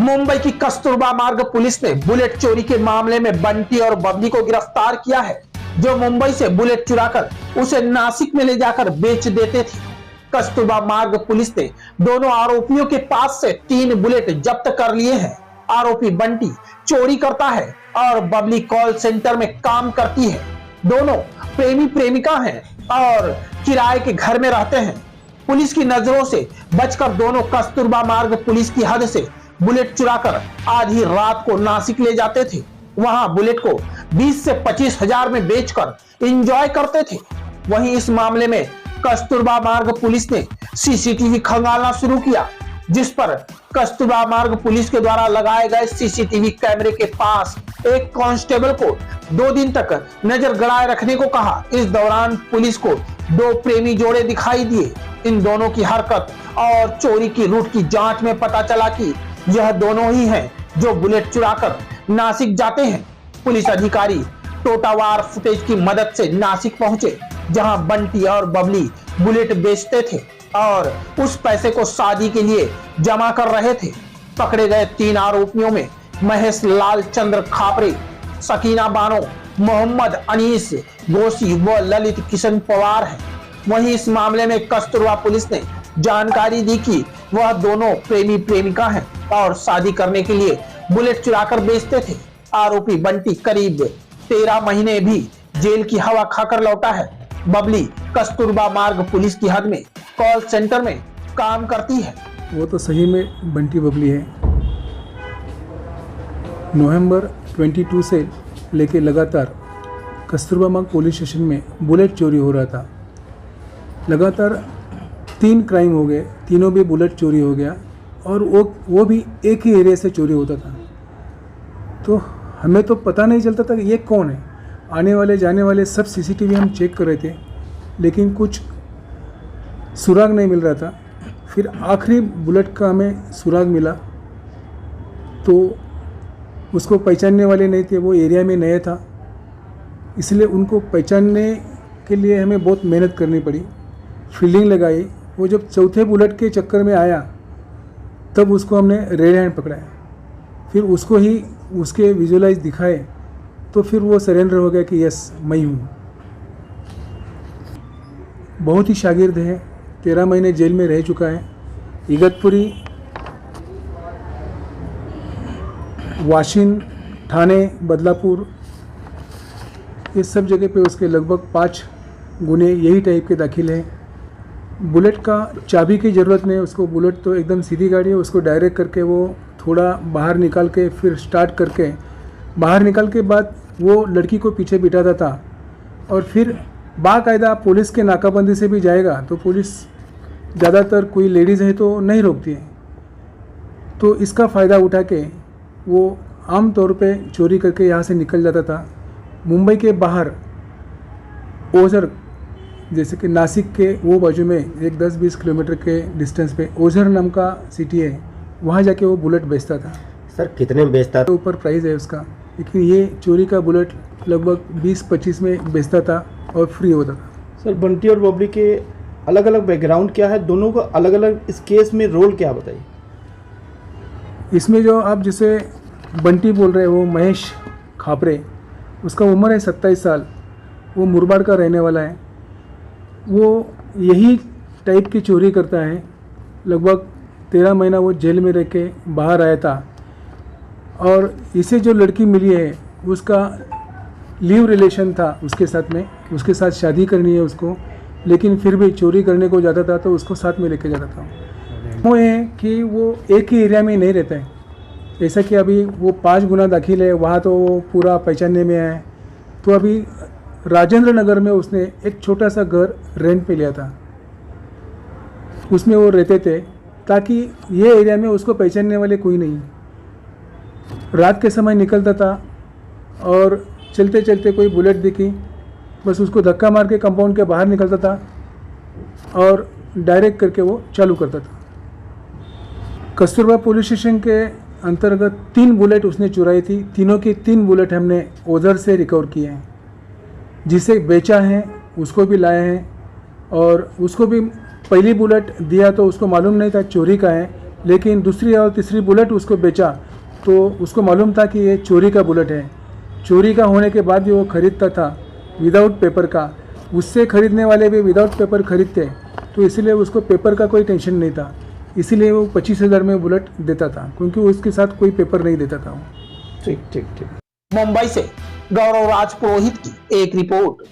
मुंबई की कस्तूरबा मार्ग पुलिस ने बुलेट चोरी के मामले में बंटी और बबली को गिरफ्तार किया है, जो मुंबई से बुलेट चुराकर उसे नासिक में ले जाकर बेच देते थे। कस्तूरबा मार्ग पुलिस ने दोनों आरोपियों के पास से 3 बुलेट जब्त कर लिए हैं। आरोपी बंटी चोरी करता है और बबली कॉल सेंटर में काम करती है। दोनों प्रेमी प्रेमिका हैं और किराए के घर में रहते हैं। पुलिस की नजरों से बचकर दोनों कस्तूरबा मार्ग पुलिस की हद से बुलेट चुराकर आधी रात को नासिक ले जाते थे। वहां बुलेट को 20 से 25 हजार में बेचकर एंजॉय करते थे। वहीं इस मामले में कस्तूरबा मार्ग पुलिस ने सीसीटीवी खंगालना शुरू किया, जिस पर कस्तूरबा मार्ग पुलिस के द्वारा लगाए गए सीसीटीवी कैमरे के पास एक कांस्टेबल को 2 दिन तक नजर गड़ाए रखने को कहा। इस दौरान पुलिस को 2 प्रेमी जोड़े दिखाई दिए। इन दोनों की हरकत और चोरी की रूट की जांच में पता चला कि यह दोनों ही हैं जो बुलेट चुराकर नासिक जाते हैं। पुलिस अधिकारी टोटावार फुटेज की मदद से नासिक पहुंचे, जहां बंटी और बबली बुलेट बेचते थे और उस पैसे को शादी के लिए जमा कर रहे थे। पकड़े गए 3 आरोपियों में महेश लाल चंद्र खापरे, सकीना बानो, मोहम्मद अनीस गोशी व ललित किशन पवार हैं। वहीं इस मामले में कस्तूरबा पुलिस ने जानकारी दी कि वह दोनों प्रेमी प्रेमिका हैं और शादी करने के लिए बुलेट चुराकर बेचते थे। आरोपी बंटी करीब 13 महीने भी जेल की हवा खाकर लौटा है। बबली कस्तूरबा मार्ग पुलिस की हद में कॉल सेंटर में काम करती है। वो तो सही में बंटी बबली है। नवंबर 22 से लेके लगातार कस्तूरबा मार्ग पुलिस स्टेशन में बुलेट चोरी हो रहा था। लगातार 3 क्राइम हो गए, तीनों भी बुलेट चोरी हो गया और वो भी एक ही एरिया से चोरी होता था। तो हमें तो पता नहीं चलता था कि ये कौन है। आने वाले जाने वाले सब सीसीटीवी हम चेक कर रहे थे, लेकिन कुछ सुराग नहीं मिल रहा था। फिर आखिरी बुलेट का हमें सुराग मिला, तो उसको पहचानने वाले नहीं थे, वो एरिया में नया था, इसलिए उनको पहचानने के लिए हमें बहुत मेहनत करनी पड़ी, फील्डिंग लगाई। वो जब चौथे बुलेट के चक्कर में आया तब उसको हमने रेड हैंड पकड़ाया, फिर उसको ही उसके विजुअलाइज दिखाए, तो फिर वो सरेंडर हो गया कि यस मैं हूँ। बहुत ही शागिर्द है, 13 महीने जेल में रह चुका है। इगतपुरी, वाशिन, ठाणे, बदलापुर, ये सब जगह पे उसके लगभग 5 गुने यही टाइप के दाखिल हैं। बुलेट का चाबी की ज़रूरत नहीं, उसको बुलेट तो एकदम सीधी गाड़ी है, उसको डायरेक्ट करके वो थोड़ा बाहर निकाल के फिर स्टार्ट करके बाहर निकाल के बाद वो लड़की को पीछे बिठाता था और फिर बाकायदा पुलिस के नाकाबंदी से भी जाएगा तो पुलिस ज़्यादातर कोई लेडीज़ है तो नहीं रोकती है, तो इसका फ़ायदा उठा के वो आम तौर पे चोरी करके यहाँ से निकल जाता था। मुंबई के बाहर ओझर, जैसे कि नासिक के वो बाजू में एक 10-20 किलोमीटर के डिस्टेंस पे ओझर नाम का सिटी है, वहाँ जाके वो बुलेट बेचता था। सर कितने में बेचता था? ऊपर प्राइस है उसका, लेकिन ये चोरी का बुलेट लगभग 20-25 में बेचता था और फ्री होता था। सर बंटी और बबली के अलग अलग बैकग्राउंड क्या है, दोनों का अलग अलग इस केस में रोल क्या बताइए? इसमें जो आप जिसे बंटी बोल रहे हैं वो महेश खापरे, उसका उम्र है 27 साल, वो मुरबाड का रहने वाला है। वो यही टाइप की चोरी करता है। लगभग 13 महीना वो जेल में रह के बाहर आया था और इसे जो लड़की मिली है उसका लीव रिलेशन था उसके साथ में, उसके साथ शादी करनी है उसको, लेकिन फिर भी चोरी करने को जाता था तो उसको साथ में लेके जाता था। वो है कि वो एक ही एरिया में नहीं रहता है, जैसा कि अभी वो 5 गुना दाखिल है, वहाँ तो वो पूरा पहचानने में है। तो अभी राजेंद्र नगर में उसने एक छोटा सा घर रेंट पे लिया था, उसमें वो रहते थे ताकि ये एरिया में उसको पहचानने वाले कोई नहीं। रात के समय निकलता था और चलते चलते कोई बुलेट दिखी, बस उसको धक्का मार के कंपाउंड के बाहर निकलता था और डायरेक्ट करके वो चालू करता था। कस्तूरबा पुलिस स्टेशन के अंतर्गत 3 बुलेट उसने चुराई थी। तीनों की 3 बुलेट हमने ओझर से रिकवर किए हैं। जिसे बेचा है उसको भी लाए हैं और उसको भी पहली बुलेट दिया तो उसको मालूम नहीं था चोरी का है, लेकिन दूसरी और तीसरी बुलेट उसको बेचा तो उसको मालूम था कि ये चोरी का बुलेट है। चोरी का होने के बाद भी वो खरीदता था विदाउट पेपर का, उससे खरीदने वाले भी विदाउट पेपर खरीदते, तो इसलिए उसको पेपर का कोई टेंशन नहीं था, इसीलिए वो 25,000 में बुलेट देता था, क्योंकि उसके साथ कोई पेपर नहीं देता था वो। ठीक ठीक ठीक। मुंबई से गौरव राज पुरोहित की एक रिपोर्ट।